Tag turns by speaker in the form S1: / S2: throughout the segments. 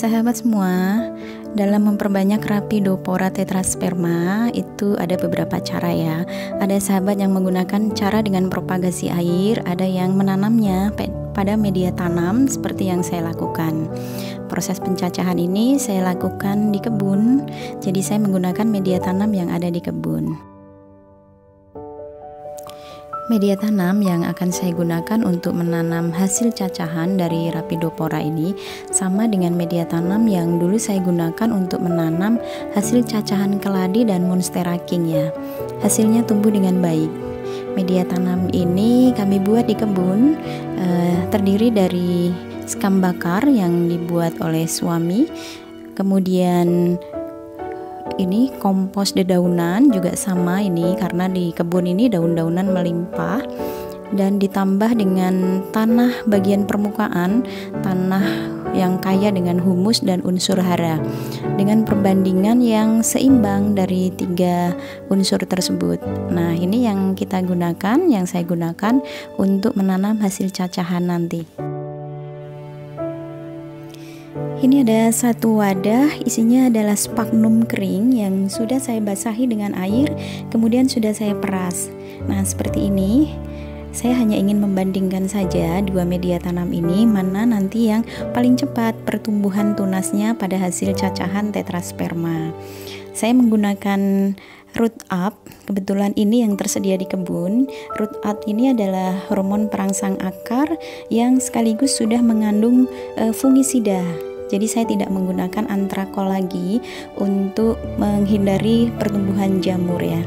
S1: Sahabat semua, dalam memperbanyak Rapidopora tetrasperma itu ada beberapa cara ya. Ada sahabat yang menggunakan cara dengan propagasi air, ada yang menanamnya pada media tanam seperti yang saya lakukan. Proses pencacahan ini saya lakukan di kebun, jadi saya menggunakan media tanam yang ada di kebun. Media tanam yang akan saya gunakan untuk menanam hasil cacahan dari Rapidopora ini sama dengan media tanam yang dulu saya gunakan untuk menanam hasil cacahan keladi dan monstera king ya. Hasilnya tumbuh dengan baik. Media tanam ini kami buat di kebun, terdiri dari skam bakar yang dibuat oleh suami, kemudian ini kompos dedaunan juga sama ini karena di kebun ini daun-daunan melimpah, dan ditambah dengan tanah bagian permukaan, tanah yang kaya dengan humus dan unsur hara dengan perbandingan yang seimbang dari 3 unsur tersebut. Nah, ini yang kita gunakan, yang saya gunakan untuk menanam hasil cacahan nanti. Ini ada satu wadah, isinya adalah sphagnum kering yang sudah saya basahi dengan air, kemudian sudah saya peras. Nah, seperti ini. Saya hanya ingin membandingkan saja dua media tanam ini, mana nanti yang paling cepat pertumbuhan tunasnya pada hasil cacahan tetrasperma. Saya menggunakan root up, kebetulan ini yang tersedia di kebun. Root up ini adalah hormon perangsang akar yang sekaligus sudah mengandung fungisida. Jadi saya tidak menggunakan antrakol lagi untuk menghindari pertumbuhan jamur ya.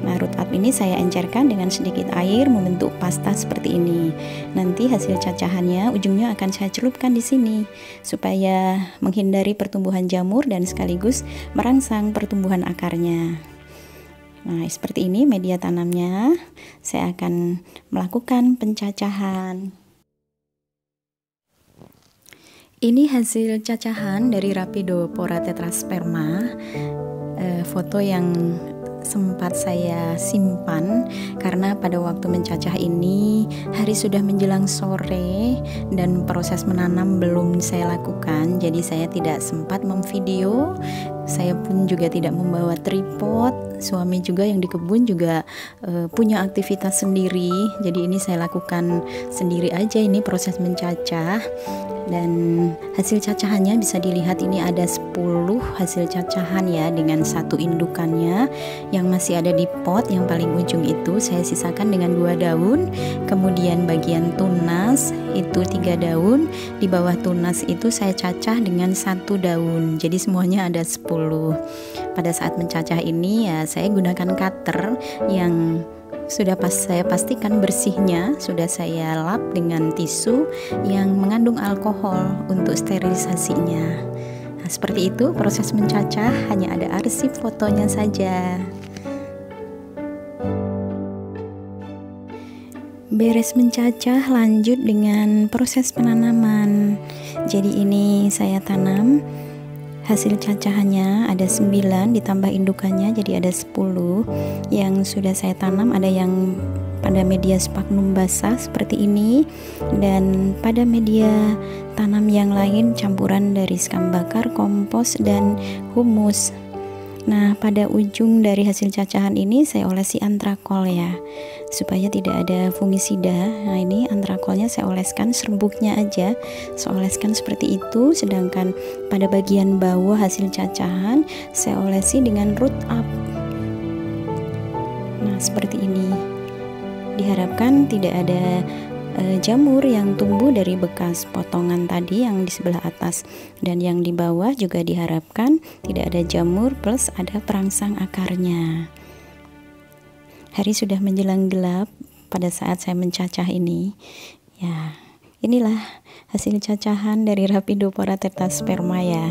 S1: Nah, root up ini saya encerkan dengan sedikit air membentuk pasta seperti ini. Nanti hasil cacahannya ujungnya akan saya celupkan di sini supaya menghindari pertumbuhan jamur dan sekaligus merangsang pertumbuhan akarnya. Nah, seperti ini media tanamnya. Saya akan melakukan pencacahan. Ini hasil cacahan dari Rapidopora tetrasperma, foto yang sempat saya simpan karena pada waktu mencacah ini hari sudah menjelang sore dan proses menanam belum saya lakukan, jadi saya tidak sempat memvideo. Saya pun juga tidak membawa tripod. Suami juga yang di kebun juga punya aktivitas sendiri, jadi ini saya lakukan sendiri aja ini proses mencacah. Dan hasil cacahannya bisa dilihat, ini ada 10 hasil cacahan ya dengan satu indukannya yang masih ada di pot. Yang paling ujung itu saya sisakan dengan 2 daun, kemudian bagian tunas itu 3 daun, di bawah tunas itu saya cacah dengan 1 daun, jadi semuanya ada 10. Pada saat mencacah ini ya saya gunakan cutter yang sudah saya pastikan bersihnya, sudah saya lap dengan tisu yang mengandung alkohol untuk sterilisasinya. Nah, seperti itu proses mencacah, hanya ada arsip fotonya saja. Beres mencacah, lanjut dengan proses penanaman. Jadi ini saya tanam. Hasil cacahannya ada 9 ditambah indukannya jadi ada 10 yang sudah saya tanam. Ada yang pada media sphagnum basah seperti ini, dan pada media tanam yang lain campuran dari skam bakar, kompos, dan humus. Nah, pada ujung dari hasil cacahan ini saya olesi antrakol ya, supaya tidak ada fungisida. Nah, ini antrakolnya saya oleskan serbuknya aja, saya oleskan seperti itu. Sedangkan pada bagian bawah hasil cacahan saya olesi dengan root up. Nah, seperti ini. Diharapkan tidak ada jamur yang tumbuh dari bekas potongan tadi yang di sebelah atas, dan yang di bawah juga diharapkan tidak ada jamur plus ada perangsang akarnya. Hari sudah menjelang gelap pada saat saya mencacah ini ya. Inilah hasil cacahan dari Rapidopora tetrasperma ya.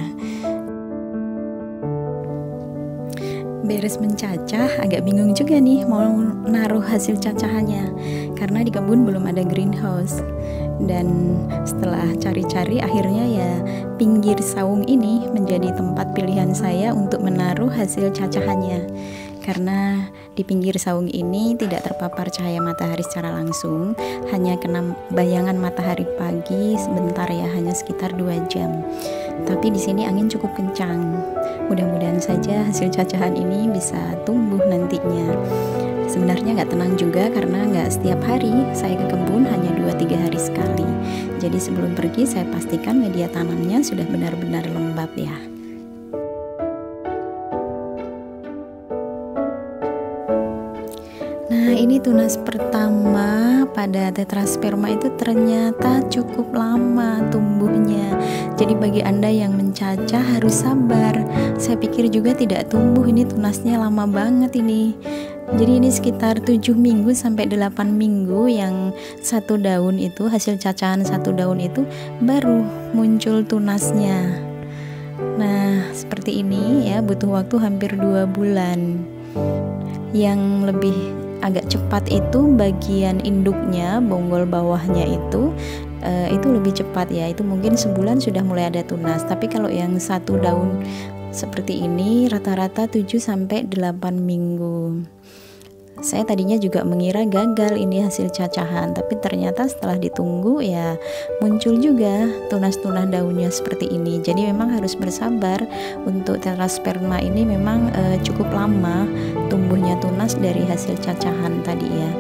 S1: Beres mencacah agak bingung juga nih mau naruh hasil cacahannya karena di kebun belum ada greenhouse. Dan setelah cari-cari akhirnya ya pinggir saung ini menjadi tempat pilihan saya untuk menaruh hasil cacahannya. karena di pinggir saung ini tidak terpapar cahaya matahari secara langsung, hanya kena bayangan matahari pagi sebentar ya, hanya sekitar 2 jam. Tapi di sini angin cukup kencang. Mudah-mudahan saja hasil cacahan ini bisa tumbuh nantinya. Sebenarnya nggak tenang juga karena nggak setiap hari saya ke kebun, hanya 2-3 hari sekali. Jadi sebelum pergi saya pastikan media tanamnya sudah benar-benar lembab ya. Nah, ini tunas pertama pada tetrasperma itu ternyata cukup lama tumbuhnya. Jadi bagi Anda yang mencacah harus sabar. Saya pikir juga tidak tumbuh, ini tunasnya lama banget ini. Jadi ini sekitar 7 minggu sampai 8 minggu yang satu daun itu, hasil cacahan satu daun itu baru muncul tunasnya. Nah, seperti ini ya, butuh waktu hampir 2 bulan. Yang lebih agak cepat itu bagian induknya, bonggol bawahnya itu lebih cepat ya, itu mungkin sebulan sudah mulai ada tunas. Tapi kalau yang satu daun seperti ini rata-rata 7-8 minggu. Saya tadinya juga mengira gagal ini hasil cacahan, tapi ternyata setelah ditunggu ya muncul juga tunas-tunas daunnya seperti ini. Jadi memang harus bersabar. Untuk tetrasperma ini memang cukup lama tumbuhnya tunas dari hasil cacahan tadi ya.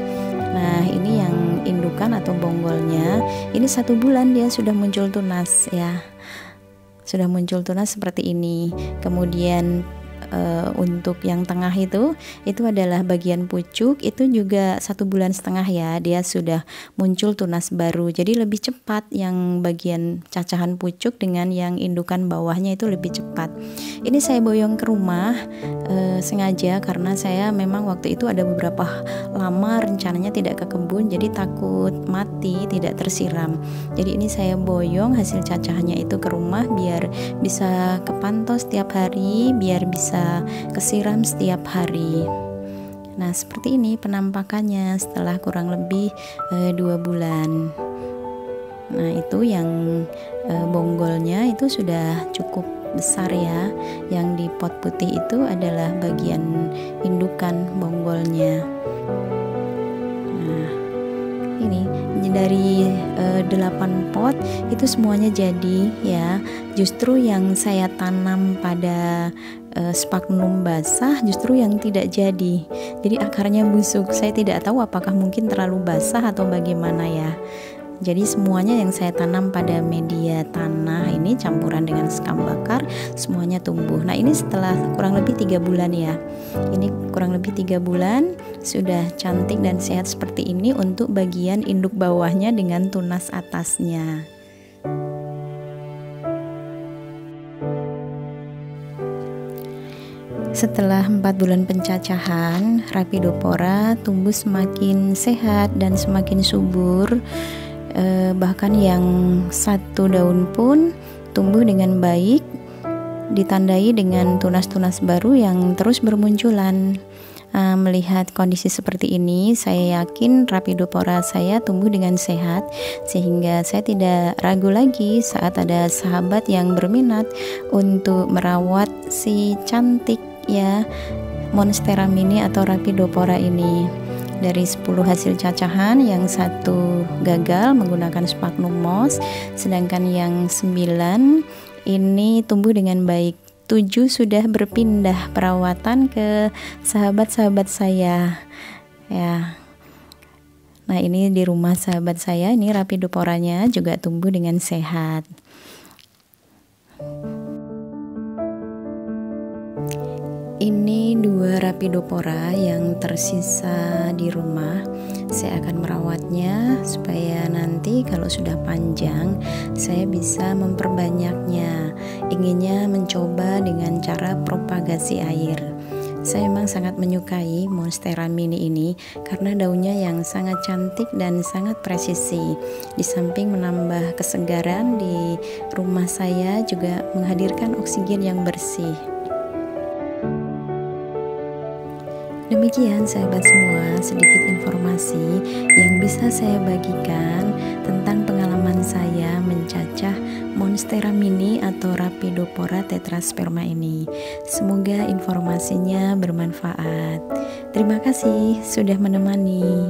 S1: Nah, ini yang indukan atau bonggolnya, ini 1 bulan dia sudah muncul tunas ya, sudah muncul tunas seperti ini. Kemudian untuk yang tengah itu adalah bagian pucuk, itu juga 1,5 bulan ya, dia sudah muncul tunas baru. Jadi lebih cepat yang bagian cacahan pucuk dengan yang indukan bawahnya itu lebih cepat. Ini saya boyong ke rumah sengaja karena saya memang waktu itu ada beberapa lama rencananya tidak ke kebun, jadi takut mati tidak tersiram. Jadi ini saya boyong hasil cacahannya itu ke rumah biar bisa kepantau setiap hari, biar bisa kesiram setiap hari. Nah, seperti ini penampakannya setelah kurang lebih 2 bulan. Nah, itu yang bonggolnya itu sudah cukup besar ya. Yang di pot putih itu adalah bagian indukan bonggolnya. Nah, ini dari 8 pot itu semuanya jadi ya. Justru yang saya tanam pada sphagnum basah justru yang tidak jadi. Jadi akarnya busuk. Saya tidak tahu apakah mungkin terlalu basah atau bagaimana ya. Jadi semuanya yang saya tanam pada media tanah ini campuran dengan sekam bakar semuanya tumbuh. Nah, ini setelah kurang lebih 3 bulan ya. Ini kurang lebih 3 bulan sudah cantik dan sehat seperti ini untuk bagian induk bawahnya dengan tunas atasnya. Setelah 4 bulan pencacahan, Rhaphidophora tumbuh semakin sehat dan semakin subur. Bahkan yang satu daun pun tumbuh dengan baik, ditandai dengan tunas-tunas baru yang terus bermunculan. Melihat kondisi seperti ini, saya yakin Rhaphidophora saya tumbuh dengan sehat, sehingga saya tidak ragu lagi saat ada sahabat yang berminat untuk merawat si cantik ya Monstera mini atau Rhaphidophora ini. Dari 10 hasil cacahan, yang 1 gagal menggunakan sphagnum moss, sedangkan yang 9 ini tumbuh dengan baik. 7 sudah berpindah perawatan ke sahabat-sahabat saya ya. Nah, ini di rumah sahabat saya, ini Rhaphidophoranya juga tumbuh dengan sehat. Ini 2 Rhaphidophora yang tersisa di rumah. Saya akan merawatnya supaya nanti kalau sudah panjang saya bisa memperbanyaknya. Inginnya mencoba dengan cara propagasi air. Saya memang sangat menyukai Monstera mini ini karena daunnya yang sangat cantik dan sangat presisi. Di samping menambah kesegaran di rumah saya, juga menghadirkan oksigen yang bersih. Demikian sahabat semua, sedikit informasi yang bisa saya bagikan tentang pengalaman saya mencacah Monstera mini atau Rhapidopora tetrasperma ini. Semoga informasinya bermanfaat. Terima kasih sudah menemani.